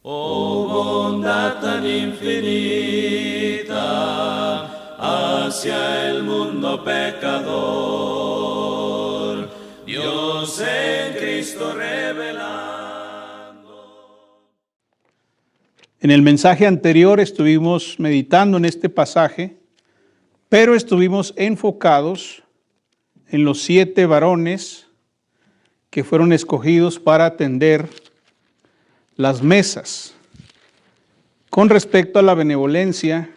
Oh bondad tan infinita hacia el mundo pecador, Dios en Cristo revelando. En el mensaje anterior estuvimos meditando en este pasaje, pero estuvimos enfocados en los 7 varones que fueron escogidos para atender las mesas. Con respecto a la benevolencia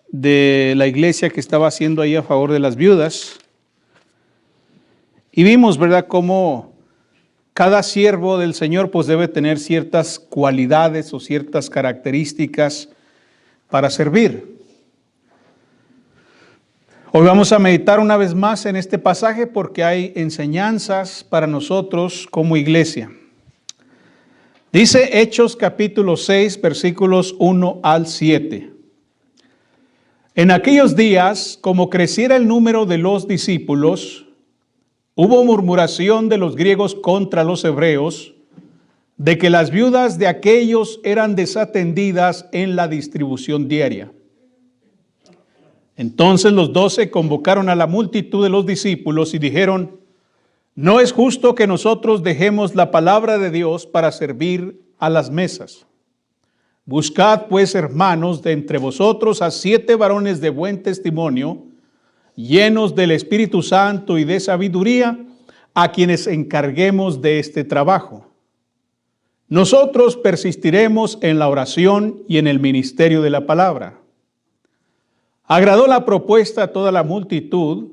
de la iglesia que estaba haciendo ahí a favor de las viudas, y vimos, ¿verdad?, cómo cada siervo del Señor pues debe tener ciertas cualidades o ciertas características para servir. Hoy vamos a meditar una vez más en este pasaje porque hay enseñanzas para nosotros como iglesia. Dice Hechos capítulo 6, versículos 1 al 7. En aquellos días, como creciera el número de los discípulos, hubo murmuración de los griegos contra los hebreos, de que las viudas de aquellos eran desatendidas en la distribución diaria. Entonces los 12 convocaron a la multitud de los discípulos y dijeron: no es justo que nosotros dejemos la palabra de Dios para servir a las mesas. Buscad pues, hermanos, de entre vosotros a 7 varones de buen testimonio, llenos del Espíritu Santo y de sabiduría, a quienes encarguemos de este trabajo. Nosotros persistiremos en la oración y en el ministerio de la palabra. Agradó la propuesta a toda la multitud,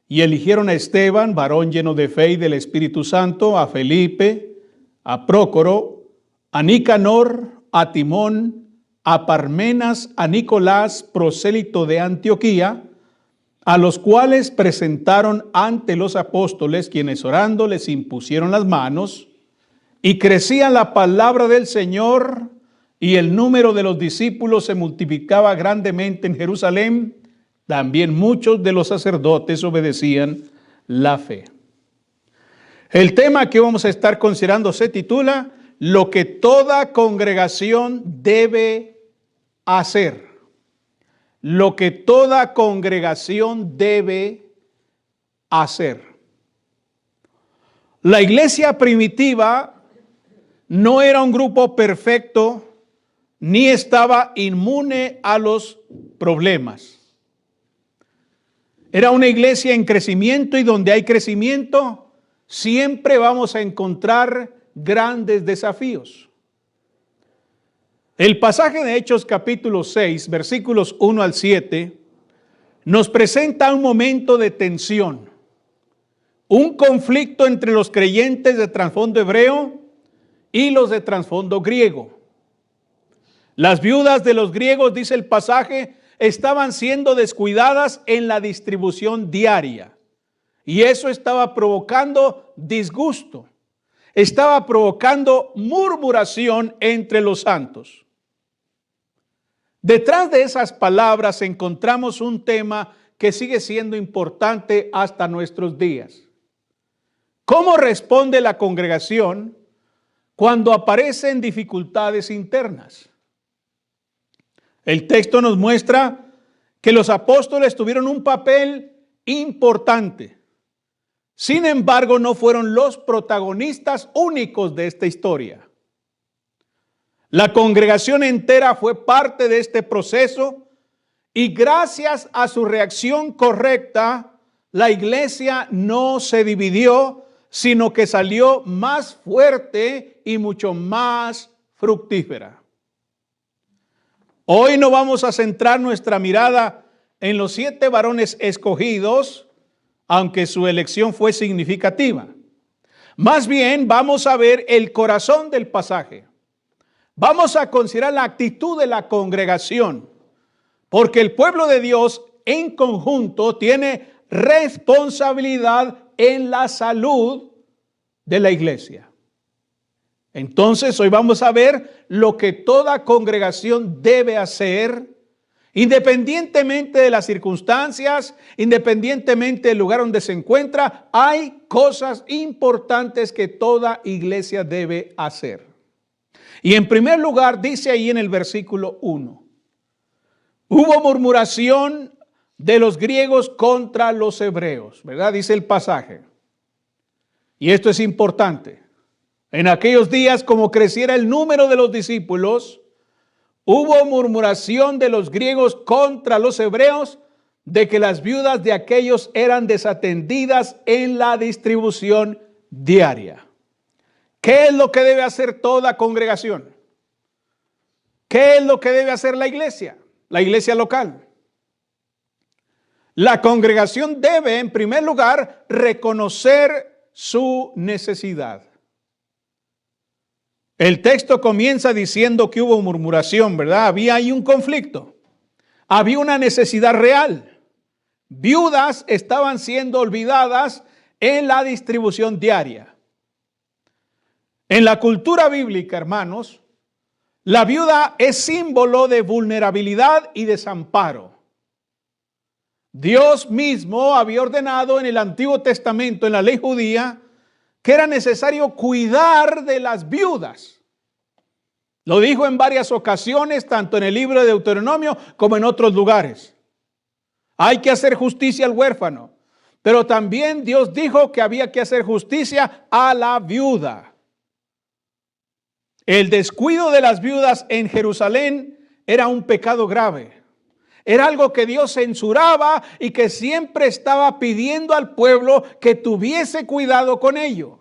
y eligieron a Esteban, varón lleno de fe y del Espíritu Santo, a Felipe, a Prócoro, a Nicanor, a Timón, a Parmenas, a Nicolás, prosélito de Antioquía, a los cuales presentaron ante los apóstoles, quienes orando les impusieron las manos, y crecía la palabra del Señor, y el número de los discípulos se multiplicaba grandemente en Jerusalén. También muchos de los sacerdotes obedecían la fe. El tema que vamos a estar considerando se titula: lo que toda congregación debe hacer. Lo que toda congregación debe hacer. La iglesia primitiva no era un grupo perfecto, ni estaba inmune a los problemas. Era una iglesia en crecimiento, y donde hay crecimiento, siempre vamos a encontrar grandes desafíos. El pasaje de Hechos capítulo 6, versículos 1 al 7, nos presenta un momento de tensión, un conflicto entre los creyentes de trasfondo hebreo y los de trasfondo griego. Las viudas de los griegos, dice el pasaje, estaban siendo descuidadas en la distribución diaria. Y eso estaba provocando disgusto. Estaba provocando murmuración entre los santos. Detrás de esas palabras encontramos un tema que sigue siendo importante hasta nuestros días. ¿Cómo responde la congregación cuando aparecen dificultades internas? El texto nos muestra que los apóstoles tuvieron un papel importante. Sin embargo, no fueron los protagonistas únicos de esta historia. La congregación entera fue parte de este proceso, y gracias a su reacción correcta, la iglesia no se dividió, sino que salió más fuerte y mucho más fructífera. Hoy no vamos a centrar nuestra mirada en los 7 varones escogidos, aunque su elección fue significativa. Más bien vamos a ver el corazón del pasaje. Vamos a considerar la actitud de la congregación, porque el pueblo de Dios en conjunto tiene responsabilidad en la salud de la iglesia. Entonces hoy vamos a ver lo que toda congregación debe hacer, independientemente de las circunstancias, independientemente del lugar donde se encuentra. Hay cosas importantes que toda iglesia debe hacer. Y en primer lugar, dice ahí en el versículo 1, hubo murmuración de los griegos contra los hebreos, ¿verdad? Dice el pasaje. Y esto es importante. En aquellos días, como creciera el número de los discípulos, hubo murmuración de los griegos contra los hebreos de que las viudas de aquellos eran desatendidas en la distribución diaria. ¿Qué es lo que debe hacer toda congregación? ¿Qué es lo que debe hacer la iglesia local? La congregación debe, en primer lugar, reconocer su necesidad. El texto comienza diciendo que hubo murmuración, ¿verdad? Había ahí un conflicto. Había una necesidad real. Viudas estaban siendo olvidadas en la distribución diaria. En la cultura bíblica, hermanos, la viuda es símbolo de vulnerabilidad y desamparo. Dios mismo había ordenado en el Antiguo Testamento, en la ley judía, que era necesario cuidar de las viudas. Lo dijo en varias ocasiones, tanto en el libro de Deuteronomio como en otros lugares. Hay que hacer justicia al huérfano, pero también Dios dijo que había que hacer justicia a la viuda. El descuido de las viudas en Jerusalén era un pecado grave. Era algo que Dios censuraba y que siempre estaba pidiendo al pueblo que tuviese cuidado con ello.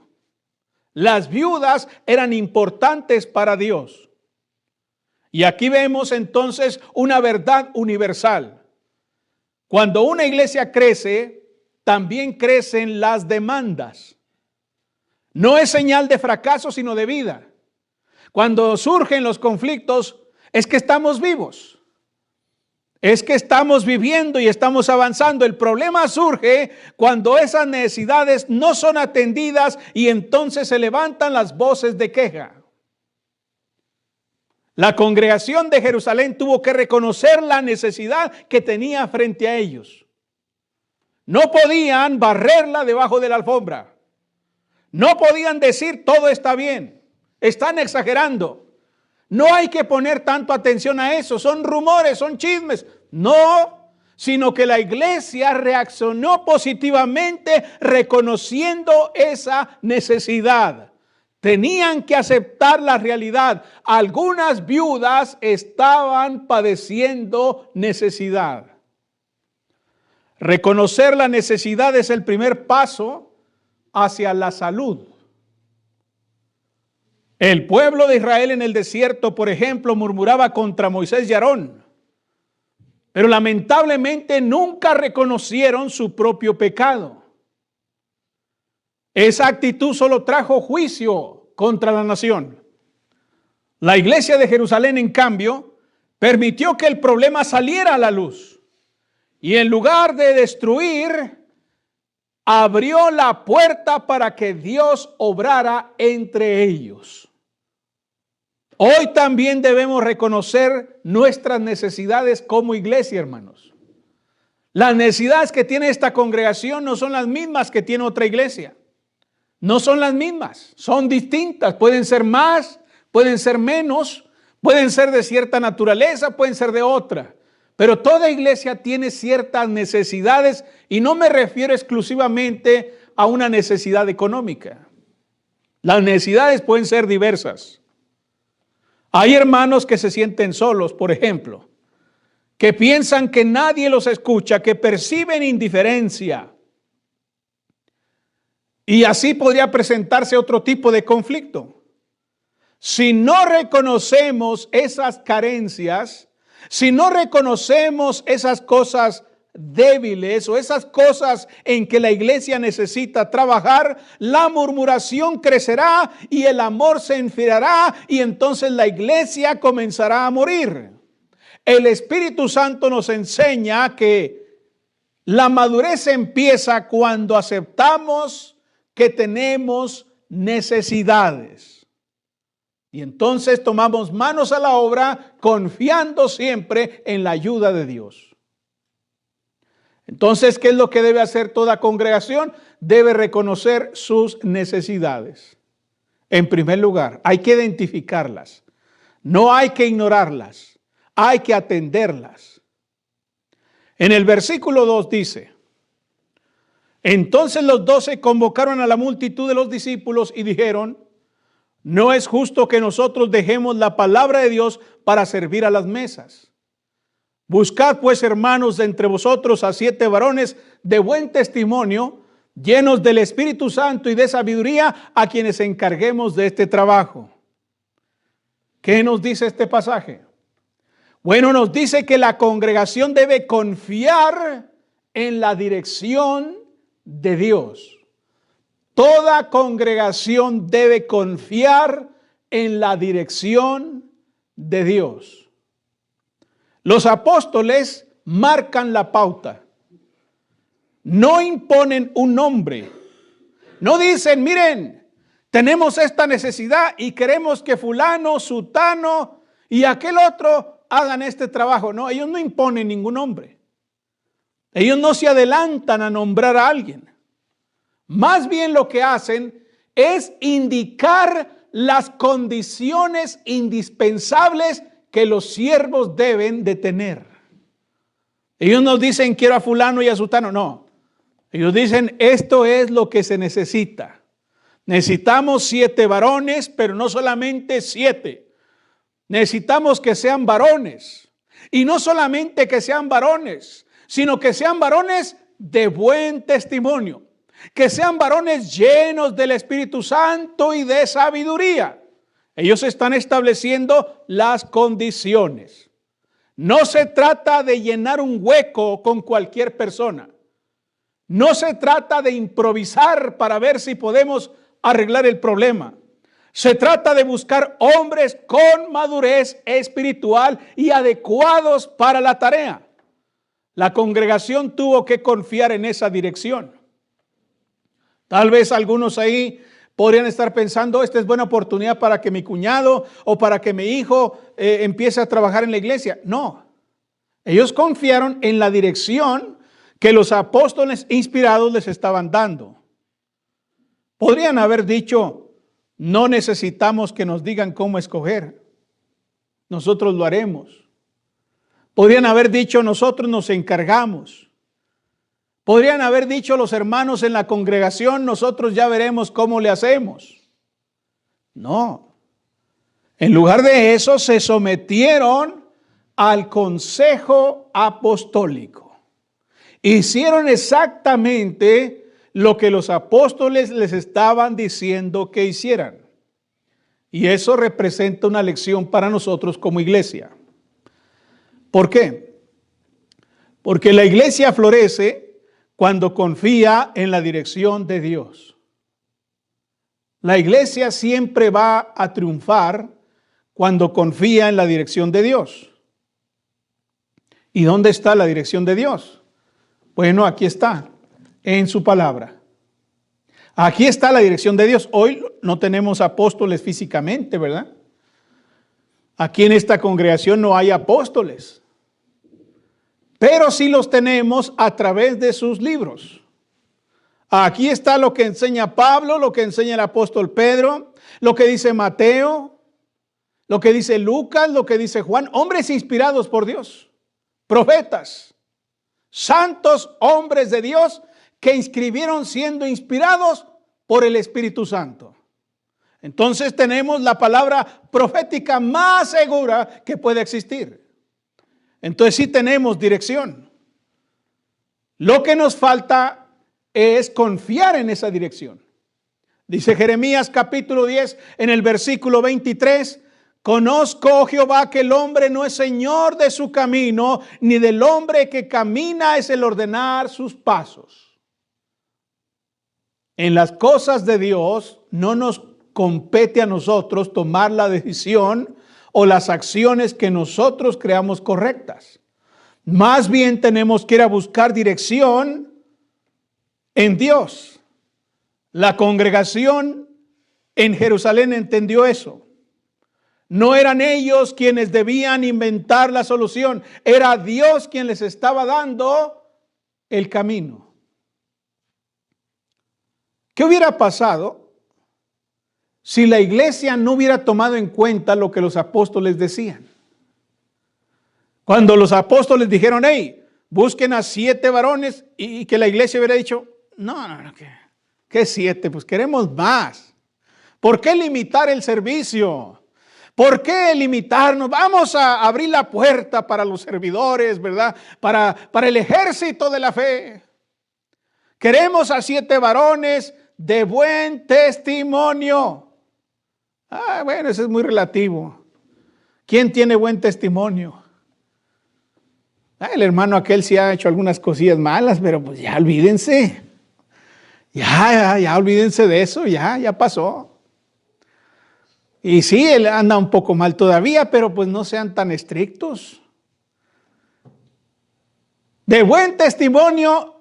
Las viudas eran importantes para Dios. Y aquí vemos entonces una verdad universal. Cuando una iglesia crece, también crecen las demandas. No es señal de fracaso, sino de vida. Cuando surgen los conflictos, es que estamos vivos. Es que estamos viviendo y estamos avanzando. El problema surge cuando esas necesidades no son atendidas y entonces se levantan las voces de queja. La congregación de Jerusalén tuvo que reconocer la necesidad que tenía frente a ellos. No podían barrerla debajo de la alfombra. No podían decir todo está bien. Están exagerando. No hay que poner tanto atención a eso, son rumores, son chismes. No, sino que la iglesia reaccionó positivamente reconociendo esa necesidad. Tenían que aceptar la realidad. Algunas viudas estaban padeciendo necesidad. Reconocer la necesidad es el primer paso hacia la salud. El pueblo de Israel en el desierto, por ejemplo, murmuraba contra Moisés y Aarón, pero lamentablemente nunca reconocieron su propio pecado. Esa actitud solo trajo juicio contra la nación. La iglesia de Jerusalén, en cambio, permitió que el problema saliera a la luz y en lugar de destruir, abrió la puerta para que Dios obrara entre ellos. Hoy también debemos reconocer nuestras necesidades como iglesia, hermanos. Las necesidades que tiene esta congregación no son las mismas que tiene otra iglesia. No son las mismas, son distintas. Pueden ser más, pueden ser menos, pueden ser de cierta naturaleza, pueden ser de otra. Pero toda iglesia tiene ciertas necesidades y no me refiero exclusivamente a una necesidad económica. Las necesidades pueden ser diversas. Hay hermanos que se sienten solos, por ejemplo, que piensan que nadie los escucha, que perciben indiferencia. Y así podría presentarse otro tipo de conflicto. Si no reconocemos esas carencias, si no reconocemos esas cosas débiles o esas cosas en que la iglesia necesita trabajar, la murmuración crecerá y el amor se enfriará y entonces la iglesia comenzará a morir. El Espíritu Santo nos enseña que la madurez empieza cuando aceptamos que tenemos necesidades. Y entonces tomamos manos a la obra confiando siempre en la ayuda de Dios. Entonces, ¿qué es lo que debe hacer toda congregación? Debe reconocer sus necesidades. En primer lugar, hay que identificarlas. No hay que ignorarlas. Hay que atenderlas. En el versículo 2 dice: entonces los 12 convocaron a la multitud de los discípulos y dijeron: no es justo que nosotros dejemos la palabra de Dios para servir a las mesas. Buscad pues, hermanos, de entre vosotros a 7 varones de buen testimonio, llenos del Espíritu Santo y de sabiduría, a quienes encarguemos de este trabajo. ¿Qué nos dice este pasaje? Bueno, nos dice que la congregación debe confiar en la dirección de Dios. Toda congregación debe confiar en la dirección de Dios. Los apóstoles marcan la pauta. No imponen un nombre. No dicen: miren, tenemos esta necesidad y queremos que fulano, sutano y aquel otro hagan este trabajo. No, ellos no imponen ningún nombre. Ellos no se adelantan a nombrar a alguien. Más bien lo que hacen es indicar las condiciones indispensables que los siervos deben de tener. Ellos no dicen: quiero a fulano y a sutano. No. Ellos dicen: esto es lo que se necesita. Necesitamos 7 varones, pero no solamente 7. Necesitamos que sean varones. Y no solamente que sean varones, sino que sean varones de buen testimonio. Que sean varones llenos del Espíritu Santo y de sabiduría. Ellos están estableciendo las condiciones. No se trata de llenar un hueco con cualquier persona. No se trata de improvisar para ver si podemos arreglar el problema. Se trata de buscar hombres con madurez espiritual y adecuados para la tarea. La congregación tuvo que confiar en esa dirección. Tal vez algunos ahí podrían estar pensando: esta es buena oportunidad para que mi cuñado o para que mi hijo empiece a trabajar en la iglesia. No, ellos confiaron en la dirección que los apóstoles inspirados les estaban dando. Podrían haber dicho: no necesitamos que nos digan cómo escoger, nosotros lo haremos. Podrían haber dicho: nosotros nos encargamos. Podrían haber dicho los hermanos en la congregación: nosotros ya veremos cómo le hacemos. No. En lugar de eso, se sometieron al consejo apostólico. Hicieron exactamente lo que los apóstoles les estaban diciendo que hicieran. Y eso representa una lección para nosotros como iglesia. ¿Por qué? Porque la iglesia florece cuando confía en la dirección de Dios. La iglesia siempre va a triunfar cuando confía en la dirección de Dios. ¿Y dónde está la dirección de Dios? Bueno, aquí está, en su palabra. Aquí está la dirección de Dios. Hoy no tenemos apóstoles físicamente, ¿verdad? Aquí en esta congregación no hay apóstoles. Pero sí los tenemos a través de sus libros. Aquí está lo que enseña Pablo, lo que enseña el apóstol Pedro, lo que dice Mateo, lo que dice Lucas, lo que dice Juan. Hombres inspirados por Dios, profetas, santos hombres de Dios que escribieron siendo inspirados por el Espíritu Santo. Entonces tenemos la palabra profética más segura que puede existir. Entonces sí tenemos dirección. Lo que nos falta es confiar en esa dirección. Dice Jeremías capítulo 10 en el versículo 23: conozco, oh Jehová, que el hombre no es señor de su camino, ni del hombre que camina es el ordenar sus pasos. En las cosas de Dios no nos compete a nosotros tomar la decisión o las acciones que nosotros creamos correctas. Más bien tenemos que ir a buscar dirección en Dios. La congregación en Jerusalén entendió eso. No eran ellos quienes debían inventar la solución, era Dios quien les estaba dando el camino. ¿Qué hubiera pasado si la iglesia no hubiera tomado en cuenta lo que los apóstoles decían. Cuando los apóstoles dijeron, hey, busquen a 7 varones, y que la iglesia hubiera dicho, no, ¿qué 7? Pues queremos más. ¿Por qué limitar el servicio? ¿Por qué limitarnos? Vamos a abrir la puerta para los servidores, ¿verdad? Para el ejército de la fe. Queremos a 7 varones de buen testimonio. Bueno, eso es muy relativo. ¿Quién tiene buen testimonio? El hermano aquel sí ha hecho algunas cosillas malas, pero pues ya olvídense. Ya olvídense de eso, ya pasó. Y sí, él anda un poco mal todavía, pero pues no sean tan estrictos. De buen testimonio,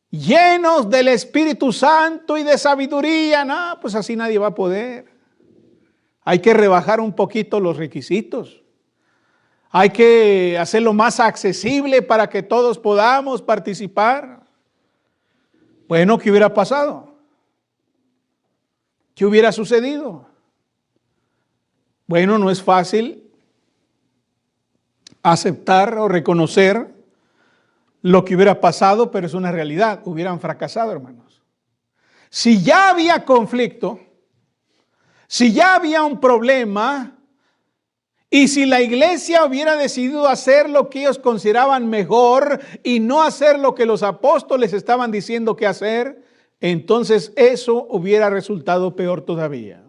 llenos del Espíritu Santo y de sabiduría. No, pues así nadie va a poder. Hay que rebajar un poquito los requisitos. Hay que hacerlo más accesible para que todos podamos participar. Bueno, ¿qué hubiera pasado? ¿Qué hubiera sucedido? Bueno, no es fácil aceptar o reconocer lo que hubiera pasado, pero es una realidad. Hubieran fracasado, hermanos. Si ya había conflicto, si ya había un problema, y si la iglesia hubiera decidido hacer lo que ellos consideraban mejor y no hacer lo que los apóstoles estaban diciendo que hacer, entonces eso hubiera resultado peor todavía.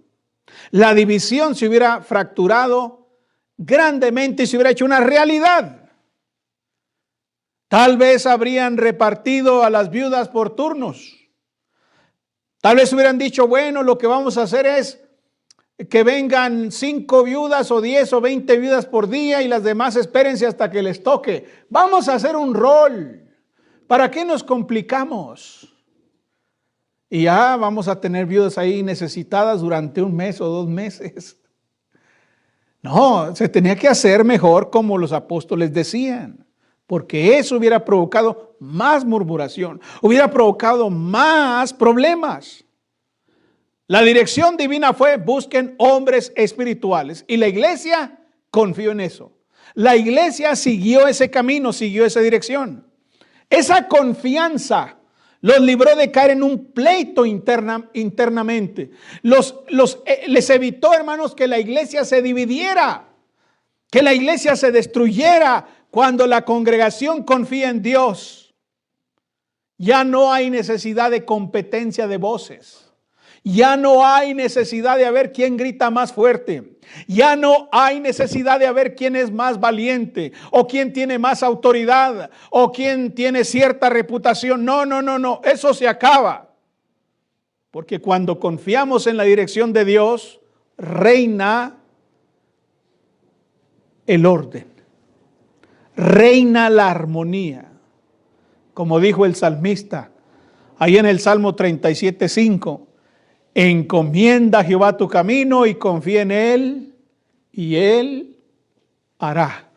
La división se hubiera fracturado grandemente y se hubiera hecho una realidad. Tal vez habrían repartido a las viudas por turnos. Tal vez hubieran dicho, bueno, lo que vamos a hacer es que vengan 5 viudas o 10 o 20 viudas por día y las demás espérense hasta que les toque. Vamos a hacer un rol. ¿Para qué nos complicamos? Y ya vamos a tener viudas ahí necesitadas durante 1 mes o 2 meses. No, se tenía que hacer mejor como los apóstoles decían, porque eso hubiera provocado más murmuración, hubiera provocado más problemas. La dirección divina fue: busquen hombres espirituales. Y la iglesia confió en eso. La iglesia siguió ese camino, siguió esa dirección. Esa confianza los libró de caer en un pleito internamente. Les evitó, hermanos, que la iglesia se dividiera, que la iglesia se destruyera. Cuando la congregación confía en Dios, ya no hay necesidad de competencia de voces. Ya no hay necesidad de ver quién grita más fuerte. Ya no hay necesidad de ver quién es más valiente o quién tiene más autoridad o quién tiene cierta reputación. No. Eso se acaba. Porque cuando confiamos en la dirección de Dios, reina el orden. Reina la armonía. Como dijo el salmista, ahí en el Salmo 37:5. Encomienda a Jehová tu camino y confía en Él, y Él hará.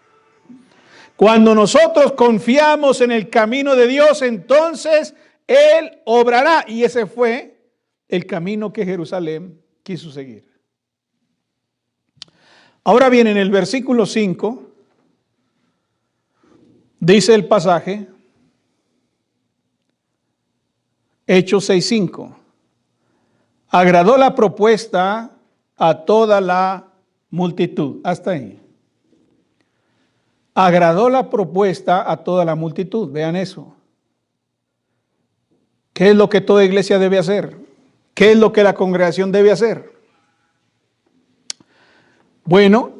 Cuando nosotros confiamos en el camino de Dios, entonces Él obrará. Y ese fue el camino que Jerusalén quiso seguir. Ahora bien, en el versículo 5, dice el pasaje, Hechos 6:5. Agradó la propuesta a toda la multitud. Hasta ahí. Agradó la propuesta a toda la multitud. Vean eso. ¿Qué es lo que toda iglesia debe hacer? ¿Qué es lo que la congregación debe hacer? Bueno,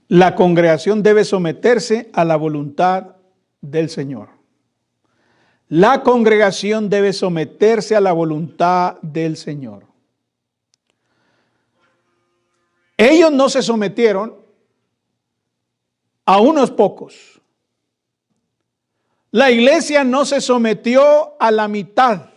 la congregación debe someterse a la voluntad del Señor. La congregación debe someterse a la voluntad del Señor. Ellos no se sometieron a unos pocos. La iglesia no se sometió a la mitad,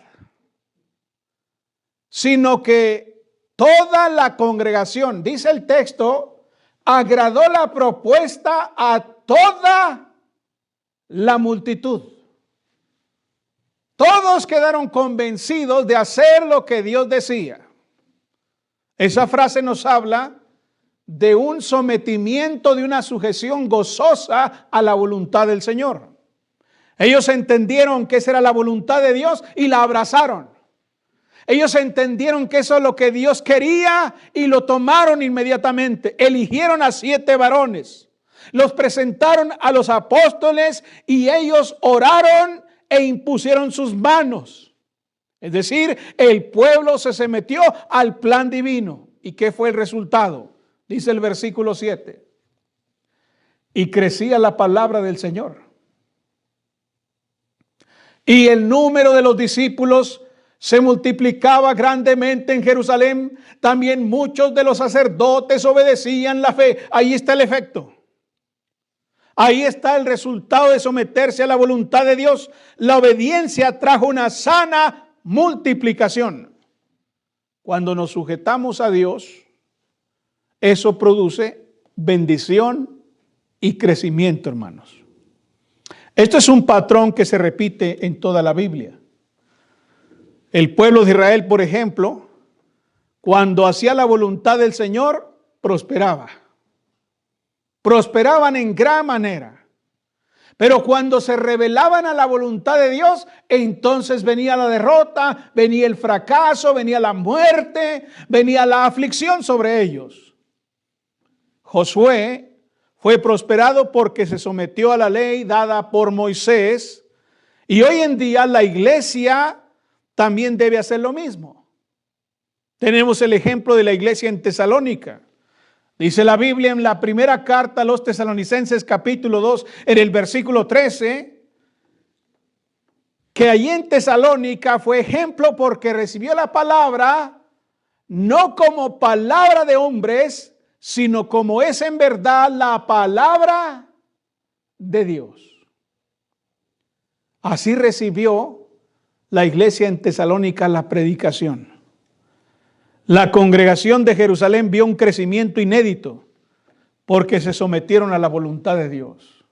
sino que toda la congregación, dice el texto, agradó la propuesta a toda la multitud. Todos quedaron convencidos de hacer lo que Dios decía. Esa frase nos habla de un sometimiento, de una sujeción gozosa a la voluntad del Señor. Ellos entendieron que esa era la voluntad de Dios y la abrazaron. Ellos entendieron que eso es lo que Dios quería y lo tomaron inmediatamente. Eligieron a 7 varones, los presentaron a los apóstoles y ellos oraron e impusieron sus manos. Es decir, el pueblo se sometió al plan divino. ¿Y qué fue el resultado? Dice el versículo 7. Y crecía la palabra del Señor. Y el número de los discípulos se multiplicaba grandemente en Jerusalén. También muchos de los sacerdotes obedecían la fe. Ahí está el efecto. Ahí está el resultado de someterse a la voluntad de Dios. La obediencia trajo una sana multiplicación. Cuando nos sujetamos a Dios, eso produce bendición y crecimiento, hermanos. Esto es un patrón que se repite en toda la Biblia. El pueblo de Israel, por ejemplo, cuando hacía la voluntad del Señor, prosperaba. Prosperaban en gran manera. Pero cuando se rebelaban a la voluntad de Dios, entonces venía la derrota, venía el fracaso, venía la muerte, venía la aflicción sobre ellos. Josué fue prosperado porque se sometió a la ley dada por Moisés, y hoy en día la iglesia también debe hacer lo mismo. Tenemos el ejemplo de la iglesia en Tesalónica. Dice la Biblia en la primera carta a los Tesalonicenses, capítulo 2, en el versículo 13, que allí en Tesalónica fue ejemplo porque recibió la palabra no como palabra de hombres, sino como es en verdad la palabra de Dios. Así recibió la iglesia en Tesalónica la predicación. La congregación de Jerusalén vio un crecimiento inédito porque se sometieron a la voluntad de Dios.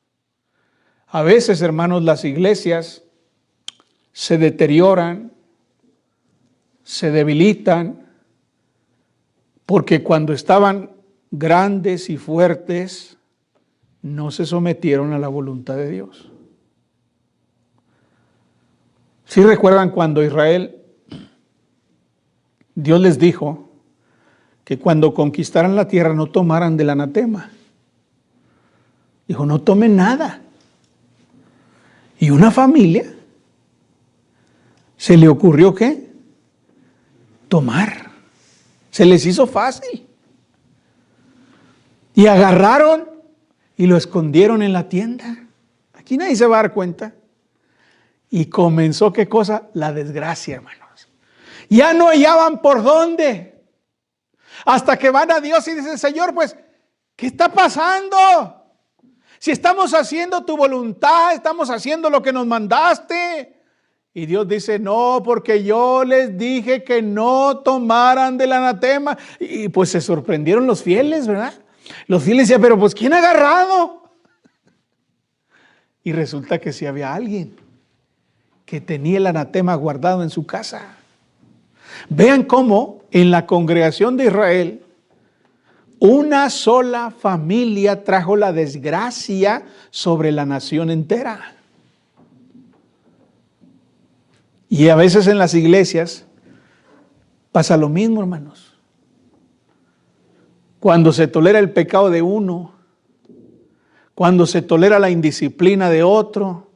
A veces, hermanos, las iglesias se deterioran, se debilitan, porque cuando estaban grandes y fuertes, no se sometieron a la voluntad de Dios. ¿Sí recuerdan cuando Israel, Dios les dijo que cuando conquistaran la tierra no tomaran del anatema? Dijo, no tomen nada. Y una familia se le ocurrió ¿qué? Tomar. Se les hizo fácil. Y agarraron y lo escondieron en la tienda. Aquí nadie se va a dar cuenta. Y comenzó, ¿qué cosa? La desgracia, hermanos. Ya no hallaban por dónde. Hasta que van a Dios y dicen, Señor, pues, ¿qué está pasando? Si estamos haciendo tu voluntad, estamos haciendo lo que nos mandaste. Y Dios dice, no, porque yo les dije que no tomaran del anatema. Y pues se sorprendieron los fieles, ¿verdad? Los fieles decían, pero pues ¿quién ha agarrado? Y resulta que sí había alguien que tenía el anatema guardado en su casa. Vean cómo en la congregación de Israel una sola familia trajo la desgracia sobre la nación entera. Y a veces en las iglesias pasa lo mismo, hermanos. Cuando se tolera el pecado de uno, cuando se tolera la indisciplina de otro,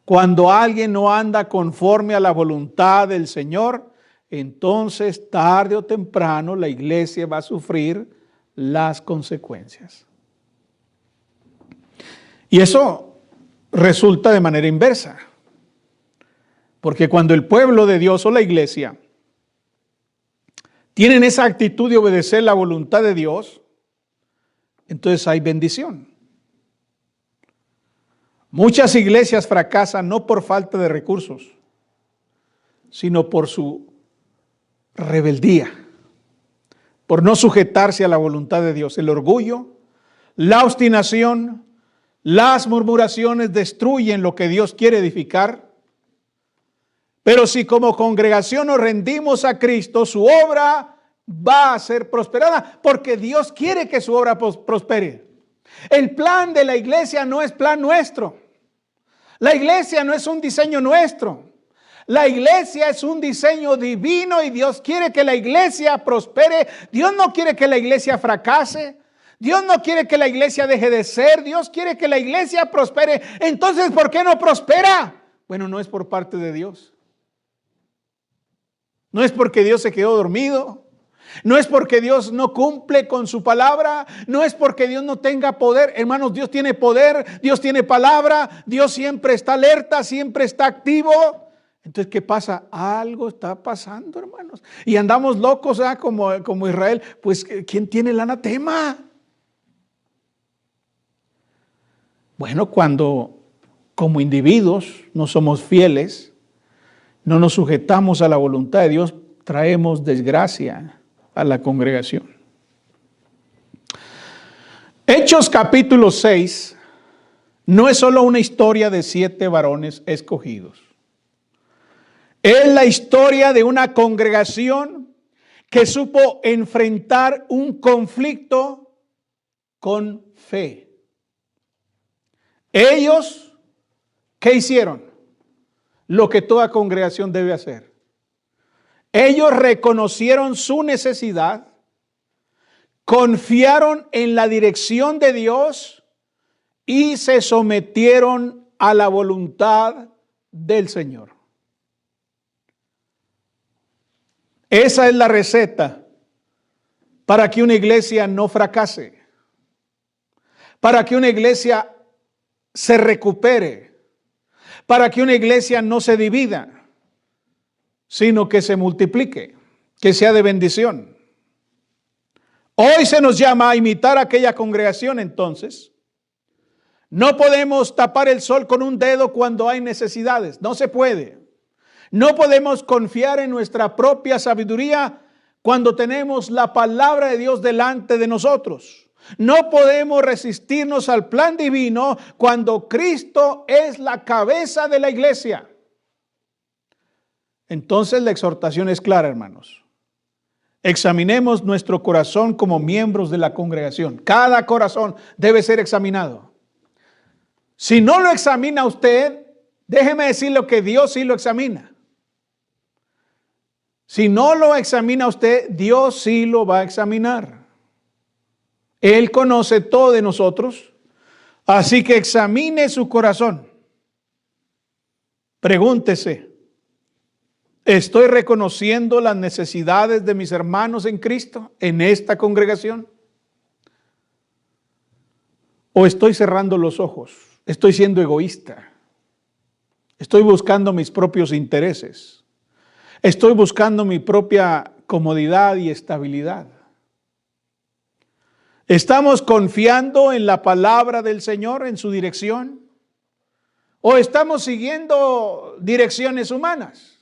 cuando alguien no anda conforme a la voluntad del Señor, entonces tarde o temprano la iglesia va a sufrir las consecuencias. Y eso resulta de manera inversa. Porque cuando el pueblo de Dios o la iglesia tienen esa actitud de obedecer la voluntad de Dios, entonces hay bendición. Muchas iglesias fracasan no por falta de recursos, sino por su rebeldía, por no sujetarse a la voluntad de Dios. El orgullo, la obstinación, las murmuraciones destruyen lo que Dios quiere edificar. Pero si como congregación nos rendimos a Cristo, su obra va a ser prosperada porque Dios quiere que su obra prospere. El plan de la iglesia no es plan nuestro. La iglesia no es un diseño nuestro. La iglesia es un diseño divino y Dios quiere que la iglesia prospere. Dios no quiere que la iglesia fracase. Dios no quiere que la iglesia deje de ser. Dios quiere que la iglesia prospere. Entonces, ¿por qué no prospera? Bueno, no es por parte de Dios. No es porque Dios se quedó dormido. No es porque Dios no cumple con su palabra. No es porque Dios no tenga poder. Hermanos, Dios tiene poder. Dios tiene palabra. Dios siempre está alerta, siempre está activo. Entonces, ¿qué pasa? Algo está pasando, hermanos. Y andamos locos, ¿eh? Como Israel. Pues, ¿quién tiene el anatema? Bueno, cuando como individuos no somos fieles, no nos sujetamos a la voluntad de Dios, traemos desgracia a la congregación. Hechos capítulo 6 no es solo una historia de 7 varones escogidos. Es la historia de una congregación que supo enfrentar un conflicto con fe. Ellos, ¿qué hicieron? Lo que toda congregación debe hacer. Ellos reconocieron su necesidad, confiaron en la dirección de Dios y se sometieron a la voluntad del Señor. Esa es la receta para que una iglesia no fracase, para que una iglesia se recupere, para que una iglesia no se divida, sino que se multiplique, que sea de bendición. Hoy se nos llama a imitar a aquella congregación entonces. No podemos tapar el sol con un dedo cuando hay necesidades, no se puede. No podemos confiar en nuestra propia sabiduría cuando tenemos la palabra de Dios delante de nosotros. No podemos resistirnos al plan divino cuando Cristo es la cabeza de la iglesia. Entonces la exhortación es clara, hermanos. Examinemos nuestro corazón como miembros de la congregación. Cada corazón debe ser examinado. Si no lo examina usted, déjeme decirle que Dios sí lo examina. Si no lo examina usted, Dios sí lo va a examinar. Él conoce todo de nosotros, así que examine su corazón. Pregúntese, ¿estoy reconociendo las necesidades de mis hermanos en Cristo en esta congregación? ¿O estoy cerrando los ojos? ¿Estoy siendo egoísta? ¿Estoy buscando mis propios intereses? ¿Estoy buscando mi propia comodidad y estabilidad? ¿Estamos confiando en la palabra del Señor, en su dirección? ¿O estamos siguiendo direcciones humanas?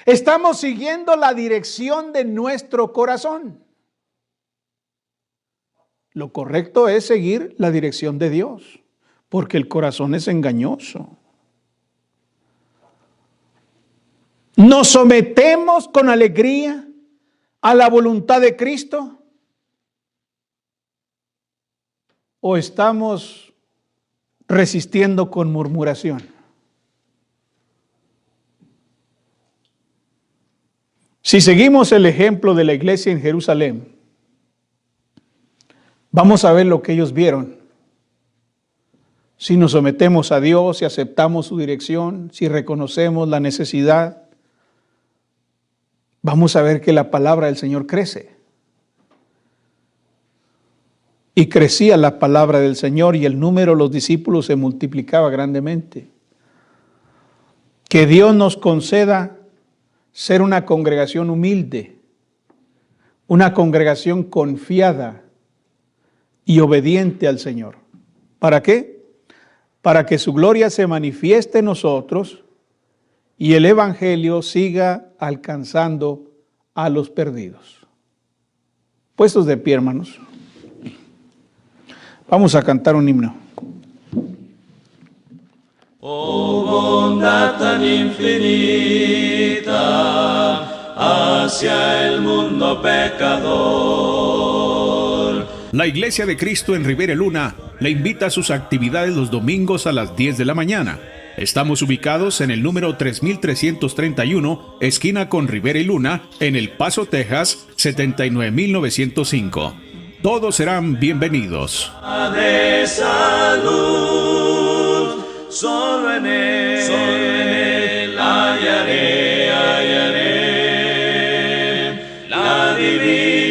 Estamos siguiendo la dirección de nuestro corazón. Lo correcto es seguir la dirección de Dios, porque el corazón es engañoso. ¿Nos sometemos con alegría a la voluntad de Cristo? ¿O estamos resistiendo con murmuración? Si seguimos el ejemplo de la iglesia en Jerusalén, vamos a ver lo que ellos vieron. Si nos sometemos a Dios, si aceptamos su dirección, si reconocemos la necesidad, vamos a ver que la palabra del Señor crece. Y crecía la palabra del Señor y el número de los discípulos se multiplicaba grandemente. Que Dios nos conceda ser una congregación humilde, una congregación confiada y obediente al Señor. ¿Para qué? Para que su gloria se manifieste en nosotros y el evangelio siga alcanzando a los perdidos. Puestos de pie, hermanos. Vamos a cantar un himno. Oh bondad tan infinita, hacia el mundo pecador. La Iglesia de Cristo en Rivera Luna le invita a sus actividades los domingos a las 10 de la mañana. Estamos ubicados en el número 3331, esquina con Rivera y Luna, en El Paso, Texas, 79905. Todos serán bienvenidos. De salud, solo en él hallaré la divina